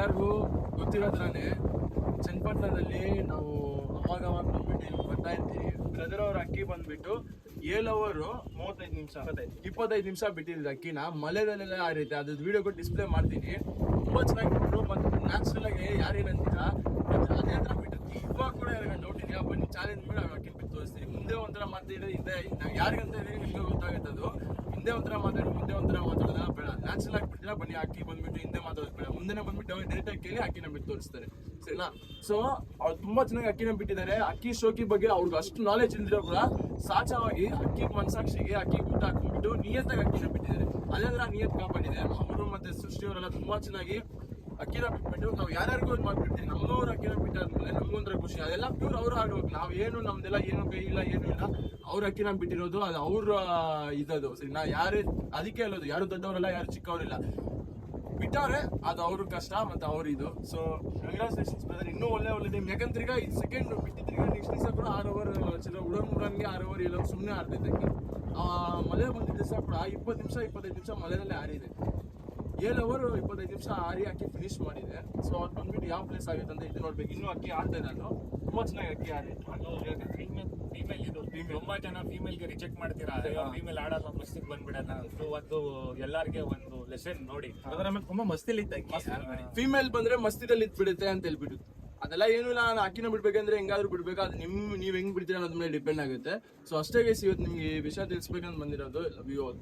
ಎಲ್ಲರಿಗೂ ಗೊತ್ತಿರೋದ್ರಾನೆ ಚನ್ನಪಟ್ಟಣದಲ್ಲಿ ನಾವು ಅವಾಗ ಬಂದ್ಬಿಟ್ಟು ಬರ್ತಾ ಇರ್ತೀವಿ. ಬ್ರದರ್ ಅವ್ರ ಅಕ್ಕಿ ಬಂದ್ಬಿಟ್ಟು 7 ಅವರ್ 35 ನಿಮಿಷ 25 ನಿಮಿಷ ಬಿಟ್ಟಿದ್ರು ಅಕ್ಕಿನ. ಮಳೆದಲ್ಲೆಲ್ಲ ಆರೈತೆ, ಅದು ವಿಡಿಯೋ ಕೊಟ್ಟು ಡಿಸ್ಪ್ಲೇ ಮಾಡ್ತೀನಿ. ತುಂಬಾ ಚೆನ್ನಾಗಿ ಬಿಟ್ರು. ಮತ್ತೆ ನ್ಯಾಚುರಲ್ ಆಗಿ ಯಾರೇನಂತೀರಾ ಅದೇ ಹತ್ರ ಬಿಟ್ಟಿರ್ತೀವಿ. ಇವಾಗ ಕೂಡ ಯಾರಿಗ ಡೌಟ್ ಇದೆಯಾ ಬನ್ನಿ ಚಾಲೆಂಜ್ ಮಾಡಿ ಅಕ್ಕಿ ಬಿಟ್ಟು ತೋರಿಸ್ತೀವಿ. ಮುಂದೆ ಒಂಥರ ಮಾತಾಡಿದ್ರೆ ಹಿಂದೆ ಯಾರಿಗಂತ ಹೇಳಿ ನಿಮ್ಗೆ ಗೊತ್ತಾಗುತ್ತೆ. ಅದು ಹಿಂದೆ ಒಂಥರ ಮಾತಾಡಿ ಮುಂದೆ ಒಂಥರ ಮಾತಾಡೋದಲ್ಲ ಬೇಡ. ನ್ಯಾಚುರಲ್ ಆಗಿ ಬಿಡ್ತೀರಾ ಬನ್ನಿ. ಅಕ್ಕಿ ಬಂದ್ಬಿಟ್ಟು ಹಿಂದೆ ಮಾತಾಡೋದು ಬೇಡ, ಮುಂದೆ ಬಂದ್ಬಿಟ್ಟು ಡೈರೆಕ್ಟ್ ಆಗಿ ಕೇಳಿ ಅಕ್ಕಿನ ಬಿಟ್ಟು ತೋರಿಸ್ತಾರೆ, ಸರಿನಾ? ಸೊ ಅವ್ರು ತುಂಬಾ ಚೆನ್ನಾಗಿ ಅಕ್ಕಿನ ಬಿಟ್ಟಿದ್ದಾರೆ. ಅಕ್ಕಿ ಶೋಕಿ ಬಗ್ಗೆ ಅವ್ರಿಗೆ ಅಷ್ಟು ನಾಲೆಜ್ ಇಲ್ದಿರೋ ಕೂಡ ಸಾಚವಾಗಿ ಅಕ್ಕಿ ಮನಸಾಕ್ಷಿಗೆ ಅಕ್ಕಿ ಊಟ ಹಾಕೊಂಡ್ಬಿಟ್ಟು ನಿಯತ್ತಾಗಿ ಅಕ್ಕಿನ ಬಿಟ್ಟಿದ್ದಾರೆ. ಅದೇ ತರ ನಿಯತ್ ಕಾಪಾಡಿದೆ. ಅವರು ಮತ್ತೆ ಸೃಷ್ಟಿ ಅವರೆಲ್ಲ ತುಂಬಾ ಚೆನ್ನಾಗಿ ಅಕ್ಕಿನ ಬಿಟ್ಬಿಟ್ಟು ನಾವು ಯಾರ್ಯಾರಿಗೂ ಮಾಡ್ಬಿಡ್ತೀವಿ. ನಮ್ಮವ್ರ ಅಕ್ಕಿನ ಬಿಟ್ಟಾದ್ಮೇಲೆ ನಮ್ಗೊಂಥರ ಖುಷಿ. ಅದೆಲ್ಲ ಪ್ಯೂರ್ ಅವ್ರು ಆಡ್ಬೇಕು. ನಾವ್ ಏನು ನಮ್ದೆಲ್ಲ ಏನು ಕೈ ಇಲ್ಲ ಏನು ಇಲ್ಲ. ಅವ್ರ ಅಕ್ಕಿನ ಬಿಟ್ಟಿರೋದು ಅದು ಅವ್ರ ಇದದು, ಸರಿನಾ? ಯಾರೇ ಅದಕ್ಕೆ ಹೇಳೋದು, ಯಾರು ದೊಡ್ಡವರಲ್ಲ ಯಾರು ಚಿಕ್ಕವರಿಲ್ಲ. ಬಿಟ್ಟವ್ರೆ ಅದು ಅವ್ರ ಕಷ್ಟ ಮತ್ತೆ ಅವ್ರ ಇದು. ಸೊ ಕಂಗ್ರಾಚುಲೇಷನ್ಸ್ ಬ್ರದರ್, ಇನ್ನೂ ಒಳ್ಳೆ ಟೈಮ್. ಯಾಕಂದ್ರೆ ಈಗ ಸೆಕೆಂಡ್ ಬಿಟ್ಟಿದ್ರಿಗೆ ನೆಕ್ಸ್ಟ್ ದಿವಸ ಕೂಡ 6 ಅವರ್ ಉಡನ್ಗೆ 6 ಅವರ್ ಎಲ್ಲ ಸುಮ್ಮನೆ ಆಡ್ತೈತೆ. ಮಳೆ ಬಂದಿದ್ದ ದಿವಸ ಕೂಡ 20 ನಿಮಿಷ 25 ನಿಮಿಷ ಮಳೆನಲ್ಲೇ ಆರಿದೆ. 7 ಅವರ್ 25 ನಿಮಿಷ ಆರಿ ಅಕ್ಕಿ ಫಿನಿಶ್ ಮಾಡಿದೆ. ಸೊ ಅವ್ರು ಬಂದ್ಬಿಟ್ಟು ಯಾವ ಪ್ಲೇಸ್ ಆಗುತ್ತೆ ಅಂತ ಇದು ನೋಡ್ಬೇಕು. ಇನ್ನೂ ಅಕ್ಕಿ ಆಡ್ತಾ ನಾನು ತುಂಬಾ ಚೆನ್ನಾಗಿ ಅಕ್ಕಿ ಆಡಿತ್ತು. ಫೀಮೇಲ್ ಇದು ತುಂಬಾ ಜನ ಫೀಮೇಲ್ಗೆ ರಿಜೆಕ್ಟ್ ಮಾಡ್ತೀರಾ, ಫೀಮೇಲ್ ಆಡಲ್ಲ ಮಸ್ತಿಗೆ ಬಂದ್ಬಿಡಲ್ಲ. ಸೊ ಅದು ಎಲ್ಲಾರ್ಗೆ ಒಂದು ಲೆಸನ್ ನೋಡಿ. ಅದರ ಮೇಲೆ ತುಂಬಾ ಮಸ್ತಿಲಿ ಫೀಮೇಲ್ ಬಂದ್ರೆ ಮಸ್ತಿದಲ್ಲಿ ಇದ್ಬಿಡುತ್ತೆ ಅಂತ ಹೇಳ್ಬಿಟ್ಟು ಅದೆಲ್ಲ ಏನು ಇಲ್ಲ. ನಾನು ಅಕ್ಕಿನ ಬಿಡ್ಬೇಕಂದ್ರೆ ಹೆಂಗಾದ್ರೂ ಬಿಡ್ಬೇಕು. ಅದು ನೀವ್ ಹೆಂಗ್ ಬಿಡ್ತೀರ ಅನ್ನೋದ್ ಮೇಲೆ ಡಿಪೆಂಡ್ ಆಗುತ್ತೆ. ಸೊ ಅಷ್ಟೇ ಗೈಸ್, ಇವತ್ತು ನಿಮ್ಗೆ ಈ ವಿಷಯ ತಿಳಿಸ್ಬೇಕಂತ ಬಂದಿರೋದು. Love you all.